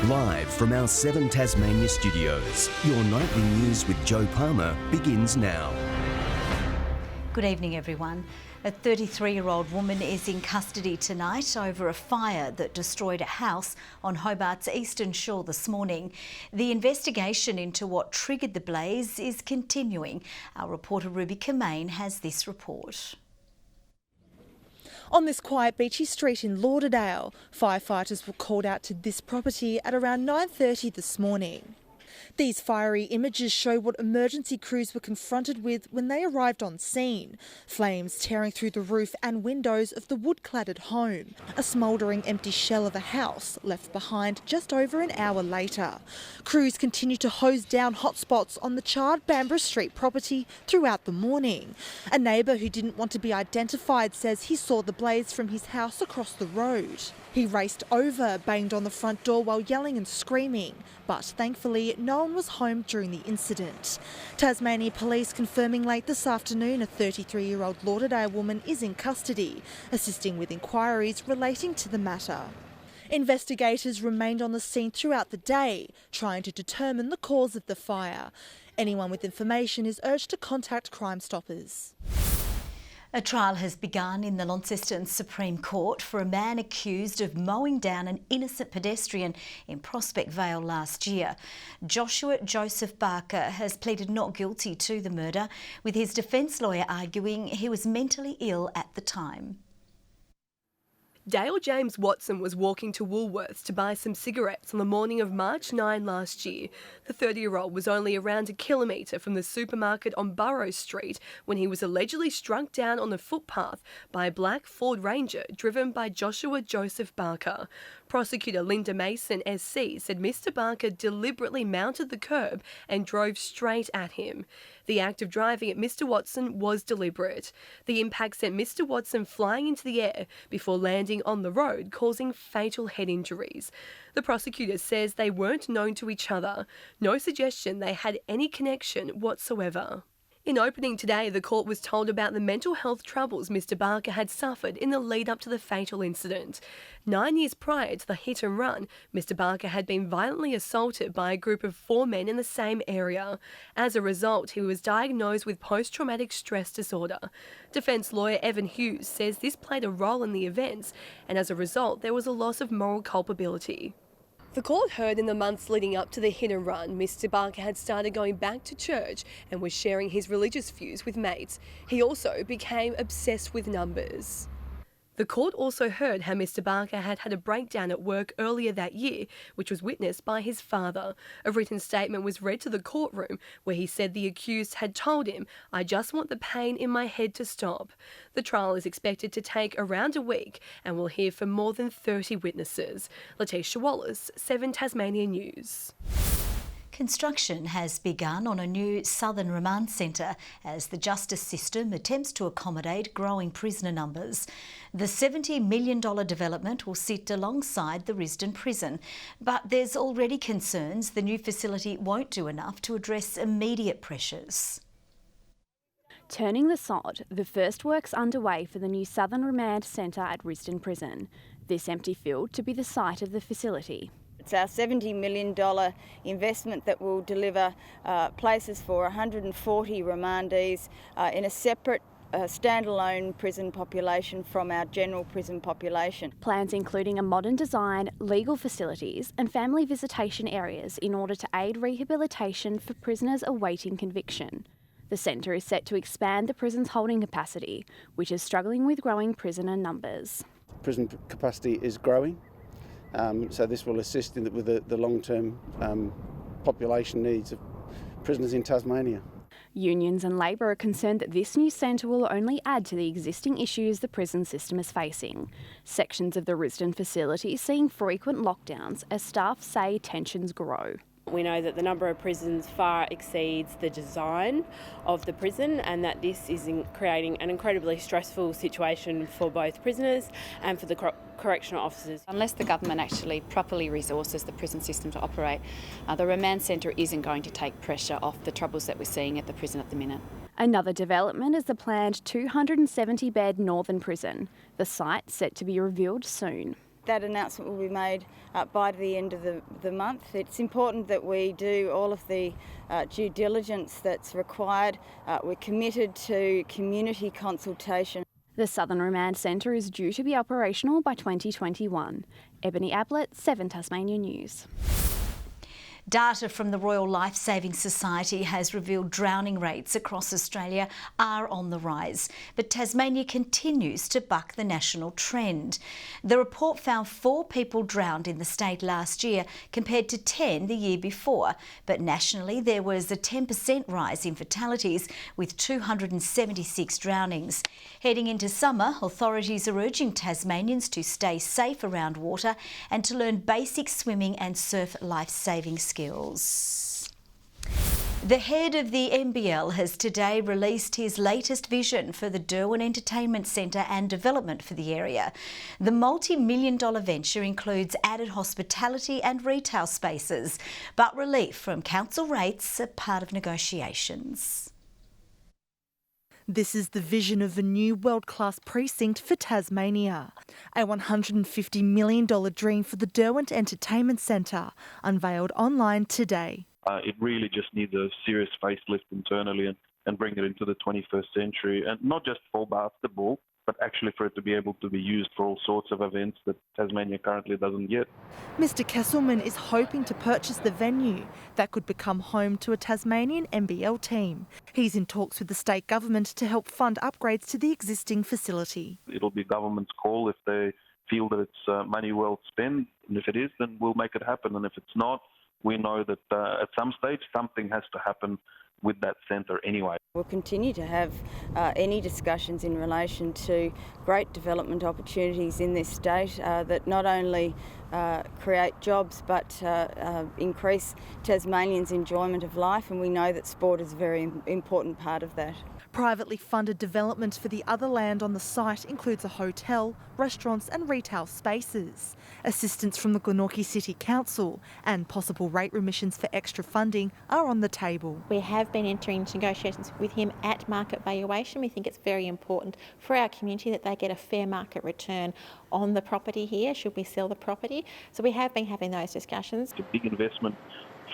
Live from our 7 Tasmania studios, your nightly news with Joe Palmer begins now. Good evening, everyone. A 33-year-old woman is in custody tonight over a fire that destroyed a house on Hobart's eastern shore this morning. The investigation into what triggered the blaze is continuing. Our reporter Ruby Kamain has this report. On this quiet beachy street in Lauderdale, firefighters were called out to this property at around 9:30 this morning. These fiery images show what emergency crews were confronted with when they arrived on scene. Flames tearing through the roof and windows of the wood-cladded home. A smouldering empty shell of a house left behind just over an hour later. Crews continue to hose down hotspots on the charred Bamborough Street property throughout the morning. A neighbour who didn't want to be identified says he saw the blaze from his house across the road. He raced over, banged on the front door while yelling and screaming, but thankfully no one was home during the incident. Tasmania police confirming late this afternoon a 33-year-old Lauderdale woman is in custody, assisting with inquiries relating to the matter. Investigators remained on the scene throughout the day, trying to determine the cause of the fire. Anyone with information is urged to contact Crime Stoppers. A trial has begun in the Launceston Supreme Court for a man accused of mowing down an innocent pedestrian in Prospect Vale last year. Joshua Joseph Barker has pleaded not guilty to the murder, with his defence lawyer arguing he was mentally ill at the time. Dale James Watson was walking to Woolworths to buy some cigarettes on the morning of March 9 last year. The 30-year-old was only around a kilometre from the supermarket on Burrows Street when he was allegedly struck down on the footpath by a black Ford Ranger driven by Joshua Joseph Barker. Prosecutor Linda Mason SC said Mr Barker deliberately mounted the curb and drove straight at him. The act of driving at Mr Watson was deliberate. The impact sent Mr Watson flying into the air before landing on the road, causing fatal head injuries. The prosecutor says they weren't known to each other. No suggestion they had any connection whatsoever. In opening today, the court was told about the mental health troubles Mr Barker had suffered in the lead up to the fatal incident. 9 years prior to the hit and run, Mr Barker had been violently assaulted by a group of 4 men in the same area. As a result, he was diagnosed with post-traumatic stress disorder. Defence lawyer Evan Hughes says this played a role in the events, and as a result, there was a loss of moral culpability. The court heard in the months leading up to the hit and run, Mr Barker had started going back to church and was sharing his religious views with mates. He also became obsessed with numbers. The court also heard how Mr Barker had had a breakdown at work earlier that year, which was witnessed by his father. A written statement was read to the courtroom where he said the accused had told him, "I just want the pain in my head to stop." The trial is expected to take around a week and will hear from more than 30 witnesses. Letitia Wallace, 7 Tasmania News. Construction has begun on a new southern remand centre as the justice system attempts to accommodate growing prisoner numbers. The $70 million development will sit alongside the Risdon prison, but there's already concerns the new facility won't do enough to address immediate pressures. Turning the sod, the first work's underway for the new Southern Remand Centre at Risdon Prison. This empty field to be the site of the facility. It's our $70 million investment that will deliver places for 140 remandees in a separate standalone prison population from our general prison population. Plans including a modern design, legal facilities and family visitation areas in order to aid rehabilitation for prisoners awaiting conviction. The centre is set to expand the prison's holding capacity, which is struggling with growing prisoner numbers. Prison capacity is growing. So this will assist with the long-term population needs of prisoners in Tasmania. Unions and Labor are concerned that this new centre will only add to the existing issues the prison system is facing. Sections of the Risdon facility seeing frequent lockdowns as staff say tensions grow. We know that the number of prisons far exceeds the design of the prison and that this is creating an incredibly stressful situation for both prisoners and for the correctional officers. Unless the government actually properly resources the prison system to operate, the remand centre isn't going to take pressure off the troubles that we're seeing at the prison at the minute. Another development is the planned 270-bed Northern Prison, the site set to be revealed soon. that announcement will be made by the end of the month. It's important that we do all of the due diligence that's required. We're committed to community consultation. The Southern Remand Centre is due to be operational by 2021. Ebony Ablett, 7 Tasmania News. Data from the Royal Life Saving Society has revealed drowning rates across Australia are on the rise, but Tasmania continues to buck the national trend. The report found 4 people drowned in the state last year compared to 10 the year before, but nationally there was a 10% rise in fatalities with 276 drownings. Heading into summer, authorities are urging Tasmanians to stay safe around water and to learn basic swimming and surf life-saving skills. The head of the NBL has today released his latest vision for the Derwent Entertainment Centre and development for the area. The multi-million-dollar venture includes added hospitality and retail spaces, but relief from council rates are part of negotiations. This is the vision of a new world-class precinct for Tasmania. A $150 million dream for the Derwent Entertainment Centre, unveiled online today. It really just needs a serious facelift internally and bring it into the 21st century, and not just for basketball, but actually for it to be able to be used for all sorts of events that Tasmania currently doesn't get. Mr Kesselman is hoping to purchase the venue that could become home to a Tasmanian NBL team. He's in talks with the state government to help fund upgrades to the existing facility. It'll be government's call if they feel that it's money well spent, and if it is, then we'll make it happen, and if it's not, we know that at some stage something has to happen with that centre anyway. We'll continue to have any discussions in relation to great development opportunities in this state that not only create jobs but increase Tasmanians' enjoyment of life, and we know that sport is a very important part of that. Privately funded development for the other land on the site includes a hotel, restaurants and retail spaces. Assistance from the Glenorchy City Council and possible rate remissions for extra funding are on the table. We have been entering into negotiations with him at market valuation. We think it's very important for our community that they get a fair market return on the property here, should we sell the property. So we have been having those discussions. It's a big investment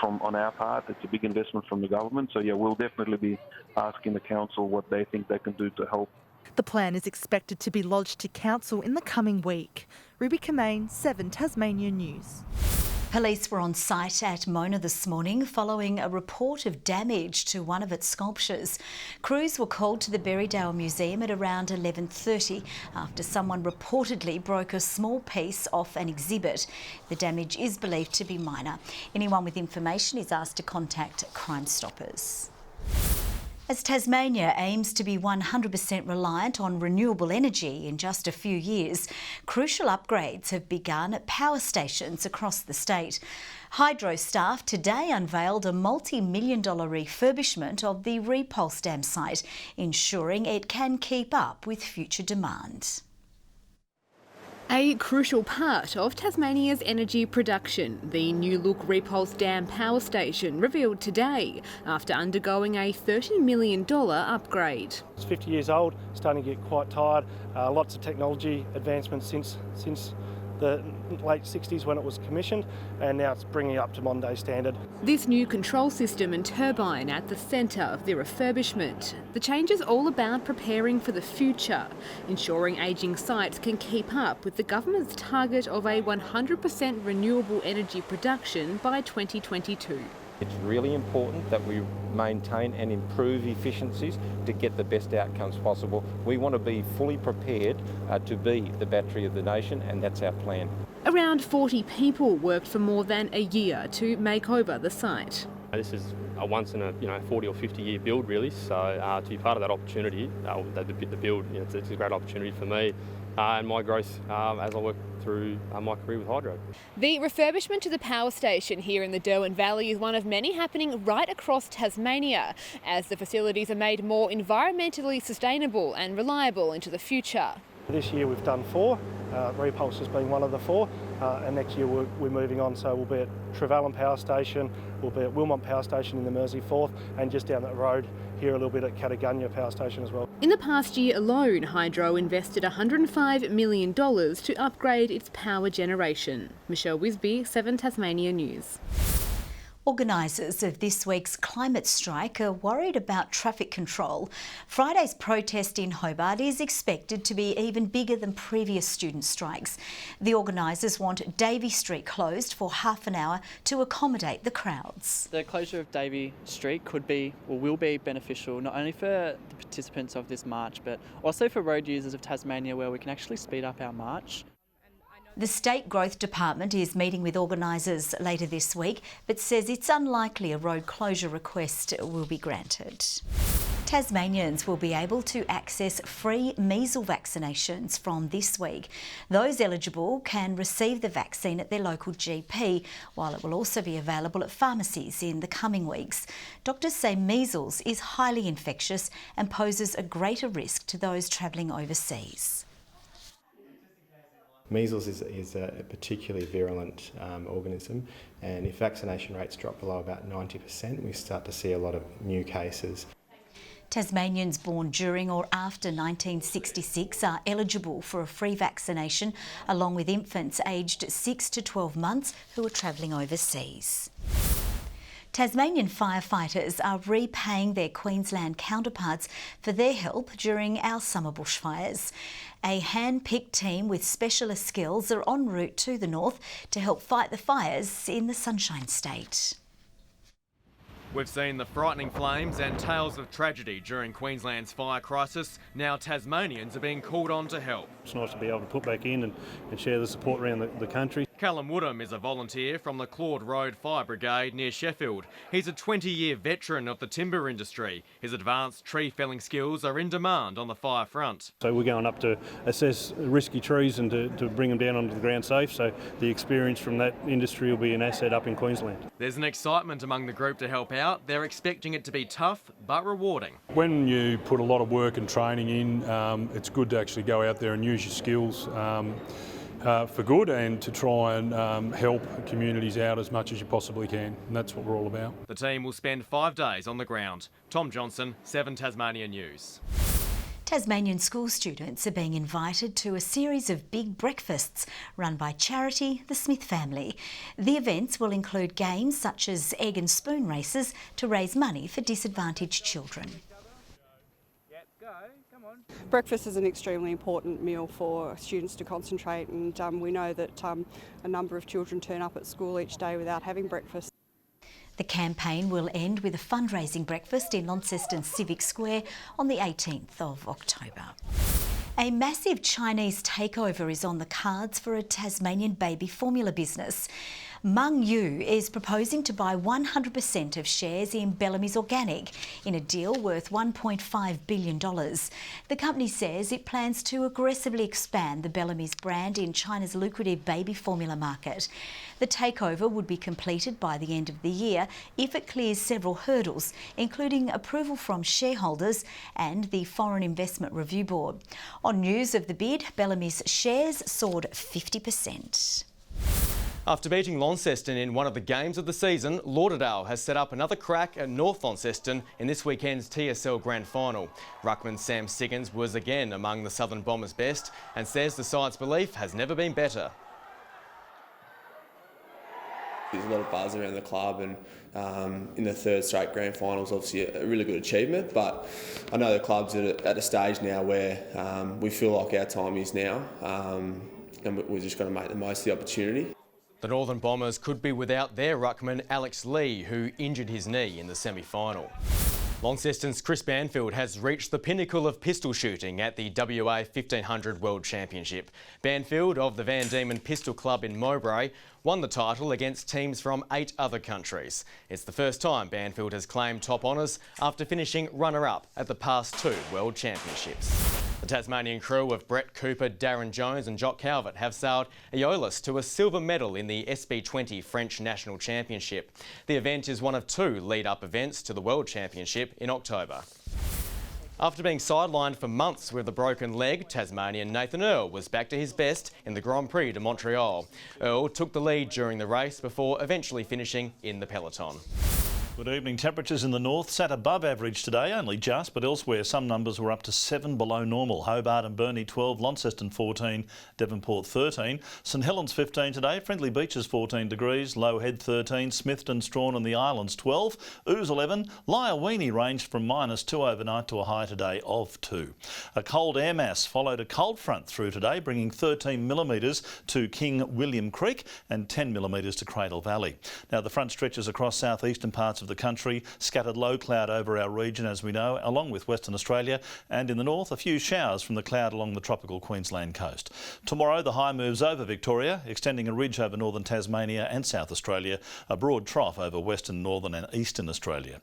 on our part, it's a big investment from the government, so yeah, we'll definitely be asking the council what they think they can do to help. The plan is expected to be lodged to council in the coming week. Ruby Kamain, 7 Tasmania News. Police were on site at Mona this morning following a report of damage to one of its sculptures. Crews were called to the Berrydale Museum at around 11:30 after someone reportedly broke a small piece off an exhibit. The damage is believed to be minor. Anyone with information is asked to contact Crime Stoppers. As Tasmania aims to be 100% reliant on renewable energy in just a few years, crucial upgrades have begun at power stations across the state. Hydro staff today unveiled a multi-million-dollar refurbishment of the Repulse Dam site, ensuring it can keep up with future demand. A crucial part of Tasmania's energy production, the new-look Repulse Dam power station revealed today after undergoing a $30 million upgrade. It's 50 years old, starting to get quite tired. Lots of technology advancements since the late 60s when it was commissioned, and now it's bringing it up to modern day standard. This new control system and turbine at the centre of the refurbishment. The change is all about preparing for the future, ensuring ageing sites can keep up with the government's target of a 100% renewable energy production by 2022. It's really important that we maintain and improve efficiencies to get the best outcomes possible. We want to be fully prepared to be the battery of the nation, and that's our plan. Around 40 people worked for more than a year to make over the site. This is a once in a 40 or 50 year build really, so to be part of that opportunity, the build, it's a great opportunity for me and my growth as I work through my career with hydro. The refurbishment to the power station here in the Derwent Valley is one of many happening right across Tasmania as the facilities are made more environmentally sustainable and reliable into the future. This year we've done 4, Repulse has been one of the 4, and next year we're moving on, so we'll be at Trevellyn Power Station, we'll be at Wilmot Power Station in the Mersey Forth, and just down that road here a little bit at Catagunya Power Station as well. In the past year alone, Hydro invested $105 million to upgrade its power generation. Michelle Wisby, 7 Tasmania News. Organisers of this week's climate strike are worried about traffic control. Friday's protest in Hobart is expected to be even bigger than previous student strikes. The organisers want Davey Street closed for half an hour to accommodate the crowds. The closure of Davey Street could be or will be beneficial not only for the participants of this march but also for road users of Tasmania, where we can actually speed up our march. The State Growth Department is meeting with organisers later this week, but says it's unlikely a road closure request will be granted. Tasmanians will be able to access free measles vaccinations from this week. Those eligible can receive the vaccine at their local GP, while it will also be available at pharmacies in the coming weeks. Doctors say measles is highly infectious and poses a greater risk to those travelling overseas. Measles is a particularly virulent organism, and if vaccination rates drop below about 90%, we start to see a lot of new cases. Tasmanians born during or after 1966 are eligible for a free vaccination, along with infants aged 6 to 12 months who are travelling overseas. Tasmanian firefighters are repaying their Queensland counterparts for their help during our summer bushfires. A hand-picked team with specialist skills are en route to the north to help fight the fires in the Sunshine State. We've seen the frightening flames and tales of tragedy during Queensland's fire crisis. Now Tasmanians are being called on to help. It's nice to be able to put back in and share the support around the country. Callum Woodham is a volunteer from the Claude Road Fire Brigade near Sheffield. He's a 20-year veteran of the timber industry. His advanced tree felling skills are in demand on the fire front. So we're going up to assess risky trees and to bring them down onto the ground safe, so the experience from that industry will be an asset up in Queensland. There's an excitement among the group to help out. They're expecting it to be tough but rewarding. When you put a lot of work and training in, it's good to actually go out there and use your skills for good and to try and help communities out as much as you possibly can. And that's what we're all about. The team will spend 5 days on the ground. Tom Johnson, 7 Tasmania News. Tasmanian school students are being invited to a series of big breakfasts run by charity The Smith Family. The events will include games such as egg and spoon races to raise money for disadvantaged children. Breakfast is an extremely important meal for students to concentrate, and we know that a number of children turn up at school each day without having breakfast. The campaign will end with a fundraising breakfast in Launceston Civic Square on the 18th of October. A massive Chinese takeover is on the cards for a Tasmanian baby formula business. Meng Yu is proposing to buy 100% of shares in Bellamys Organic in a deal worth $1.5 billion. The company says it plans to aggressively expand the Bellamys brand in China's lucrative baby formula market. The takeover would be completed by the end of the year if it clears several hurdles, including approval from shareholders and the Foreign Investment Review Board. On news of the bid, Bellamys shares soared 50%. After beating Launceston in one of the games of the season, Lauderdale has set up another crack at North Launceston in this weekend's TSL Grand Final. Ruckman Sam Siggins was again among the Southern Bombers' best and says the side's belief has never been better. There's a lot of buzz around the club, and in the 3rd straight grand final is obviously a really good achievement, but I know the club's at a stage now where we feel like our time is now, and we're just going to make the most of the opportunity. The Northern Bombers could be without their ruckman Alex Lee, who injured his knee in the semi-final. Launceston's Chris Banfield has reached the pinnacle of pistol shooting at the WA 1500 World Championship. Banfield of the Van Diemen Pistol Club in Mowbray won the title against teams from 8 other countries. It's the first time Banfield has claimed top honours after finishing runner-up at the past 2 World Championships. The Tasmanian crew of Brett Cooper, Darren Jones and Jock Calvert have sailed Aeolus to a silver medal in the SB20 French National Championship. The event is one of 2 lead-up events to the World Championship in October. After being sidelined for months with a broken leg, Tasmanian Nathan Earl was back to his best in the Grand Prix de Montreal. Earl took the lead during the race before eventually finishing in the peloton. Good evening. Temperatures in the north sat above average today, only just, but elsewhere some numbers were up to 7 below normal. Hobart and Burnie 12, Launceston 14, Devonport 13, St Helens 15 today, Friendly Beaches 14 degrees, Low Head 13, Smithton, Strawn and the Islands 12, Ouse 11, Lyawini ranged from -2 overnight to a high today of 2. A cold air mass followed a cold front through today, bringing 13 millimetres to King William Creek and 10 millimetres to Cradle Valley. Now the front stretches across southeastern parts of the country, scattered low cloud over our region as we know, along with Western Australia, and in the north a few showers from the cloud along the tropical Queensland coast. Tomorrow the high moves over Victoria, extending a ridge over northern Tasmania and South Australia, a broad trough over western, northern and eastern Australia.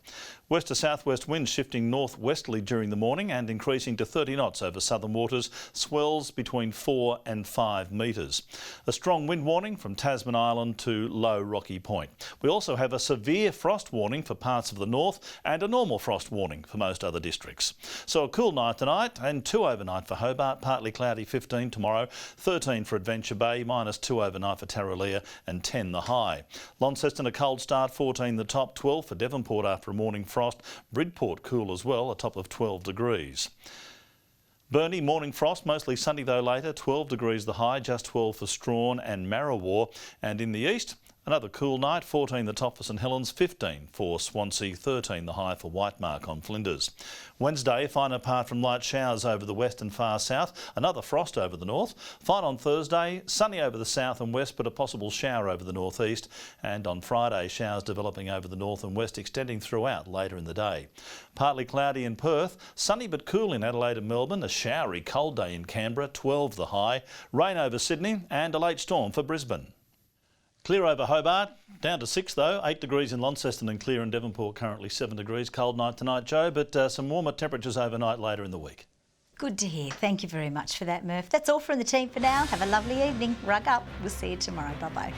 West to southwest winds shifting northwesterly during the morning and increasing to 30 knots over southern waters, swells between 4 and 5 metres. A strong wind warning from Tasman Island to Low Rocky Point. We also have a severe frost warning for parts of the north and a normal frost warning for most other districts. So a cool night tonight and 2 overnight for Hobart, partly cloudy 15 tomorrow, 13 for Adventure Bay, -2 overnight for Tarraleah and 10 the high. Launceston a cold start, 14 the top, 12 for Devonport after a morning frost. Bridport cool as well, a top of 12 degrees. Burnie, morning frost, mostly sunny though later, 12 degrees the high, just 12 for Strawn and Marrawar. And in the east, another cool night, 14 the top for St Helens, 15 for Swansea, 13 the high for Whitemark on Flinders. Wednesday, fine apart from light showers over the west and far south, another frost over the north. Fine on Thursday, sunny over the south and west but a possible shower over the northeast. And on Friday, showers developing over the north and west, extending throughout later in the day. Partly cloudy in Perth, sunny but cool in Adelaide and Melbourne, a showery cold day in Canberra, 12 the high. Rain over Sydney and a late storm for Brisbane. Clear over Hobart, down to 6 though, 8 degrees in Launceston and clear in Devonport, currently 7 degrees. Cold night tonight, Joe, but some warmer temperatures overnight later in the week. Good to hear. Thank you very much for that, Murph. That's all from the team for now. Have a lovely evening. Rug up. We'll see you tomorrow. Bye-bye.